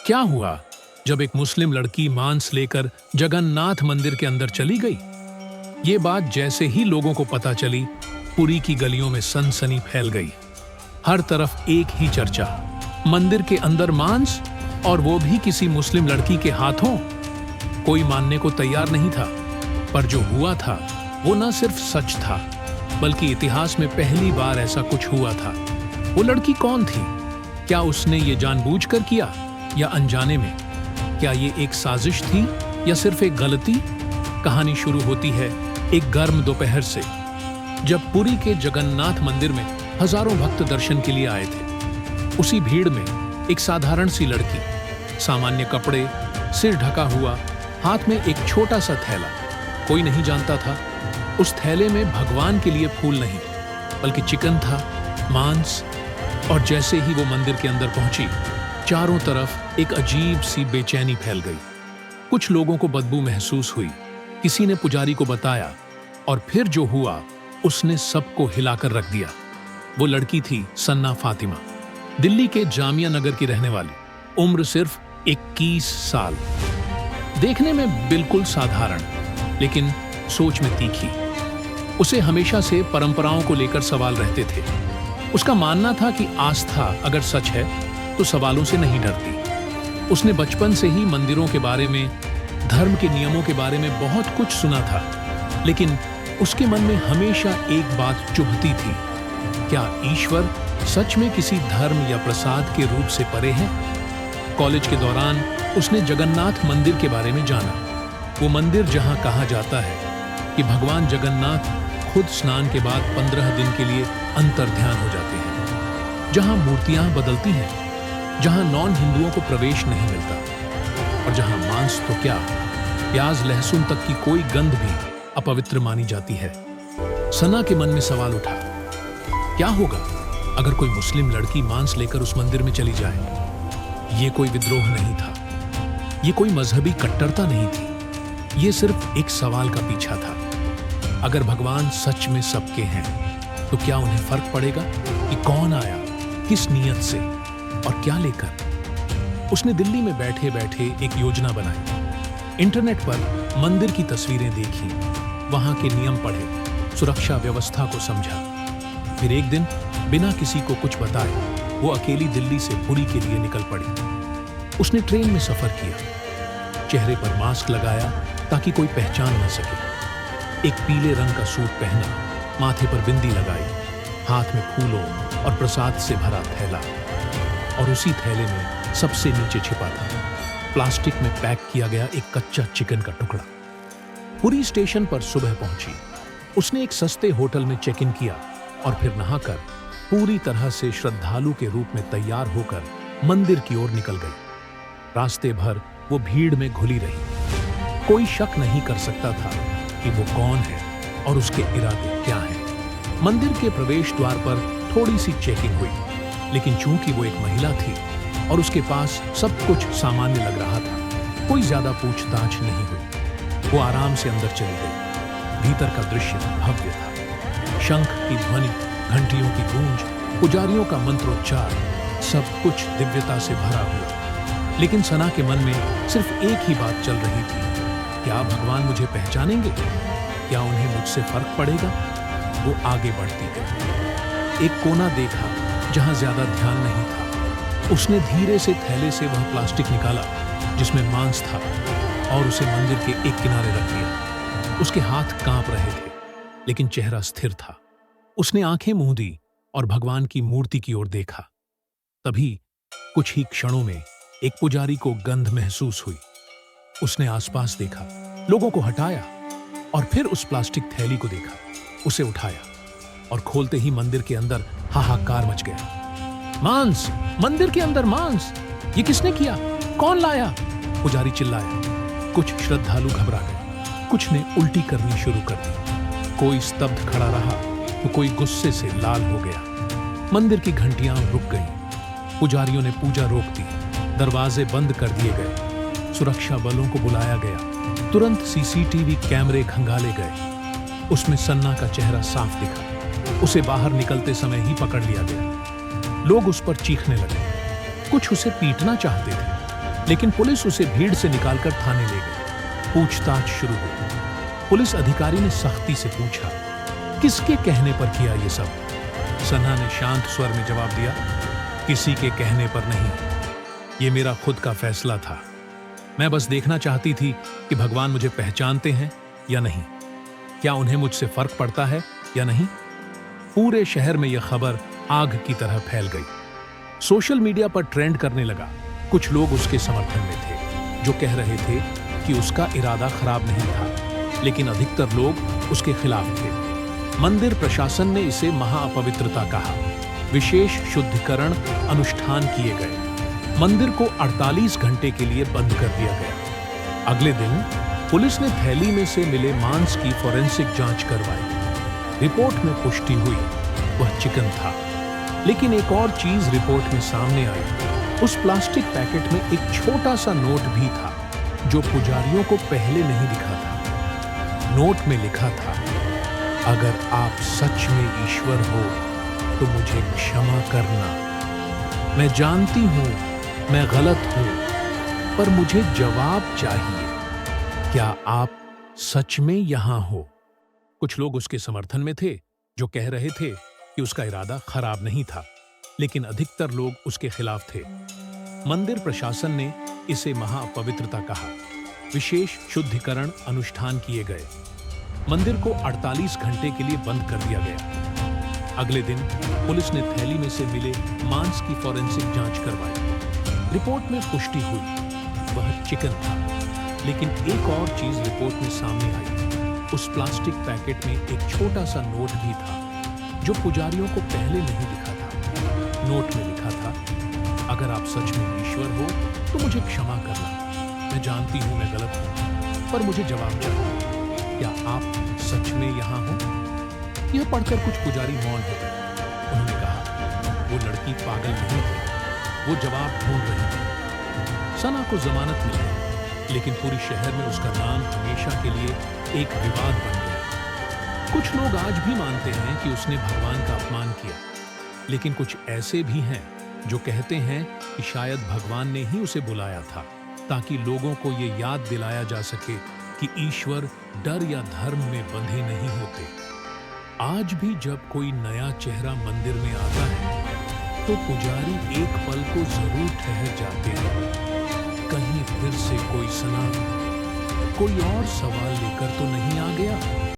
क्या हुआ जब एक मुस्लिम लड़की मांस लेकर जगन्नाथ मंदिर के अंदर चली गई? ये बात जैसे ही लोगों को पता चली, पुरी की गलियों में सनसनी फैल गई। हर तरफ एक ही चर्चा, मंदिर के अंदर मांस, और वो भी किसी मुस्लिम लड़की के हाथों। कोई मानने को तैयार नहीं था, पर जो हुआ था वो न सिर्फ सच था, बल्कि इतिहास में पहली बार ऐसा कुछ हुआ था। वो लड़की कौन थी? क्या उसने ये जानबूझकर किया या अनजाने में? क्या ये एक साजिश थी या सिर्फ एक गलती? कहानी शुरू होती है एक गर्म दोपहर से, जब पुरी के जगन्नाथ मंदिर में हजारों भक्त दर्शन के लिए आए थे। उसी भीड़ में एक साधारण सी लड़की, सामान्य कपड़े, सिर ढका हुआ, हाथ में एक छोटा सा थैला। कोई नहीं जानता था उस थैले में भगवान के लिए फूल नहीं, बल्कि चिकन था, मांस। और जैसे ही वो मंदिर के अंदर पहुंची, चारों तरफ एक अजीब सी बेचैनी फैल गई। कुछ लोगों को बदबू महसूस हुई, किसी ने पुजारी को बताया, और फिर जो हुआ उसने सबको हिलाकर रख दिया। वो लड़की थी सन्ना फातिमा, दिल्ली के जामिया नगर की रहने वाली, उम्र सिर्फ 21 साल। देखने में बिल्कुल साधारण, लेकिन सोच में तीखी। उसे हमेशा से परंपराओं को लेकर सवाल रहते थे। उसका मानना था कि आस्था अगर सच है तो सवालों से नहीं डरती। उसने बचपन से ही मंदिरों के बारे में, धर्म के नियमों के बारे में बहुत कुछ सुना था, लेकिन उसके मन में हमेशा एक बात चुभती थी, क्या ईश्वर सच में किसी धर्म या प्रसाद के रूप से परे है? कॉलेज के दौरान उसने जगन्नाथ मंदिर के बारे में जाना। वो मंदिर जहां कहा जाता है कि भगवान जगन्नाथ खुद स्नान के बाद 15 दिन के लिए अंतर्ध्यान हो जाते हैं, जहां मूर्तियां बदलती हैं, जहां नॉन हिंदुओं को प्रवेश नहीं मिलता, और जहां मांस तो क्या, प्याज लहसुन तक की कोई गंध भी अपवित्र मानी जाती है। सना के मन में सवाल उठा, क्या होगा अगर कोई मुस्लिम लड़की मांस लेकर उस मंदिर में चली जाए? ये कोई विद्रोह नहीं था, ये कोई मजहबी कट्टरता नहीं थी, ये सिर्फ एक सवाल का पीछा था। अगर भगवान सच में सबके हैं, तो क्या उन्हें फर्क पड़ेगा कि कौन आया, किस नियत से और क्या लेकर? उसने दिल्ली में बैठे बैठे एक योजना बनाई। इंटरनेट पर मंदिर की तस्वीरें देखी, वहां के नियम पढ़े, सुरक्षा व्यवस्था को समझा। फिर एक दिन बिना किसी को कुछ बताए वो अकेली दिल्ली से पुरी के लिए निकल पड़ी। उसने ट्रेन में सफर किया, चेहरे पर मास्क लगाया ताकि कोई पहचान न सके। एक पीले रंग का सूट पहना, माथे पर बिंदी लगाई, हाथ में फूलों और प्रसाद से भरा थैला, और उसी थैले में सबसे नीचे छिपा था प्लास्टिक में पैक किया गया एक कच्चा चिकन का टुकड़ा। पुरी स्टेशन पर सुबह पहुंची। उसने एक सस्ते होटल में चेक इन किया और फिर नहाकर पूरी तरह से श्रद्धालु के रूप में तैयार होकर मंदिर की ओर निकल गई। रास्ते भर वो भीड़ में घुली रही। कोई शक नहीं कर सकता था कि वो कौन है और उसके इरादे क्या हैं। मंदिर के प्रवेश द्वार पर थोड़ी सी चेकिंग हुई, लेकिन चूंकि वो एक महिला थी और उसके पास सब कुछ सामान्य लग रहा था, कोई ज्यादा पूछताछ नहीं हुई। वो आराम से अंदर चली गई। भीतर का दृश्य भव्य था। शंख की ध्वनि, घंटियों की गूंज, पुजारियों का मंत्रोच्चार, सब कुछ दिव्यता से भरा हुआ। लेकिन सना के मन में सिर्फ एक ही बात चल रही थी, क्या भगवान मुझे पहचानेंगे? क्या उन्हें मुझसे फर्क पड़ेगा? वो आगे बढ़ती गई। एक कोना देखा जहां ज्यादा ध्यान नहीं था। उसने धीरे से थैले से वह प्लास्टिक निकाला जिसमें मांस था और उसे मंदिर के एक किनारे रख दिया। उसके हाथ कांप रहे थे, लेकिन चेहरा स्थिर था। उसने आंखें मूंद दी और भगवान की मूर्ति की ओर देखा। तभी कुछ ही क्षणों में एक पुजारी को गंध महसूस हुई। उसने आसपास देखा, लोगों को हटाया और फिर उस प्लास्टिक थैली को देखा। उसे उठाया और खोलते ही मंदिर के अंदर हाहाकार मच गया। मांस! मंदिर के अंदर मांस! ये किसने किया? कौन लाया? पुजारी चिल्लाया। कुछ श्रद्धालु घबरा गए, कुछ ने उल्टी करनी शुरू कर दी। कोई स्तब्ध खड़ा रहा तो कोई गुस्से से लाल हो गया। मंदिर की घंटियां रुक गईं। पुजारियों ने पूजा रोक दी, दरवाजे बंद कर दिए गए, सुरक्षा बलों को बुलाया गया। तुरंत सीसीटीवी कैमरे खंगाले गए। उसमें सन्ना का चेहरा साफ दिखा। उसे बाहर निकलते समय ही पकड़ लिया गया। लोग उस पर चीखने लगे। कुछ उसे पीटना चाहते थे, लेकिन पुलिस उसे भीड़ से निकालकर थाने ले गई। पूछताछ शुरू हुई। पुलिस अधिकारी ने सख्ती से पूछा, किसके कहने पर किया ये सब? सना ने शांत स्वर में जवाब दिया, किसी के कहने पर नहीं, ये मेरा खुद का फैसला था। मैं बस देखना चाहती थी कि भगवान मुझे पहचानते हैं या नहीं, क्या उन्हें मुझसे फर्क पड़ता है या नहीं। पूरे शहर में यह खबर आग की तरह फैल गई। सोशल मीडिया पर ट्रेंड करने लगा। कुछ लोग उसके समर्थन में थे, जो कह रहे थे कि उसका इरादा खराब नहीं था, लेकिन अधिकतर लोग उसके खिलाफ थे। मंदिर प्रशासन ने इसे महाअपवित्रता कहा। विशेष शुद्धिकरण अनुष्ठान किए गए। मंदिर को 48 घंटे के लिए बंद कर दिया गया। अगले दिन पुलिस ने थैली में से मिले मांस की फोरेंसिक जांच करवाई। रिपोर्ट में पुष्टि हुई, वह चिकन था। लेकिन एक और चीज रिपोर्ट में सामने आई। उस प्लास्टिक पैकेट में एक छोटा सा नोट भी था, जो पुजारियों को पहले नहीं दिखा था। नोट में लिखा था, अगर आप सच में ईश्वर हो तो मुझे क्षमा करना। मैं जानती हूं मैं गलत हूं, पर मुझे जवाब चाहिए। क्या आप सच में यहां हो? कुछ लोग उसके समर्थन में थे, जो कह रहे थे कि उसका इरादा खराब नहीं था, लेकिन अधिकतर लोग उसके खिलाफ थे। मंदिर प्रशासन ने इसे महाअपवित्रता कहा। विशेष शुद्धिकरण अनुष्ठान किए गए। मंदिर को 48 घंटे के लिए बंद कर दिया गया। अगले दिन पुलिस ने थैली में से मिले मांस की फोरेंसिक जांच करवाई। रिपोर्ट में पुष्टि हुई, वह चिकन था। लेकिन एक और चीज रिपोर्ट में सामने आई। उस प्लास्टिक पैकेट में एक छोटा सा नोट भी था, जो पुजारियों को पहले नहीं दिखा था। नोट में लिखा था, अगर आप सच में ईश्वर हो तो मुझे क्षमा करना। मैं जानती हूं मैं गलत हूं, पर मुझे जवाब चाहिए। क्या आप सच में यहां हो? यह पढ़कर कुछ पुजारी मौन हो गए। उन्होंने कहा, वो लड़की पागल नहीं थी, वो जवाब ढूंढ रही थी। सना को जमानत मिल गई, लेकिन पूरी शहर में उसका नाम हमेशा के लिए एक विवाद बन गया। कुछ लोग आज भी मानते हैं कि उसने भगवान का अपमान किया, लेकिन कुछ ऐसे भी हैं जो कहते हैं कि शायद भगवान ने ही उसे बुलाया था, ताकि लोगों को ये याद दिलाया जा सके कि ईश्वर डर या धर्म में बंधे नहीं होते। आज भी जब कोई नया चेहरा मंदिर में आता है, तो पुजारी एक पल को जरूर ठहर जाते हैं। कहीं फिर से कोई सना कोई और सवाल लेकर तो नहीं आ गया।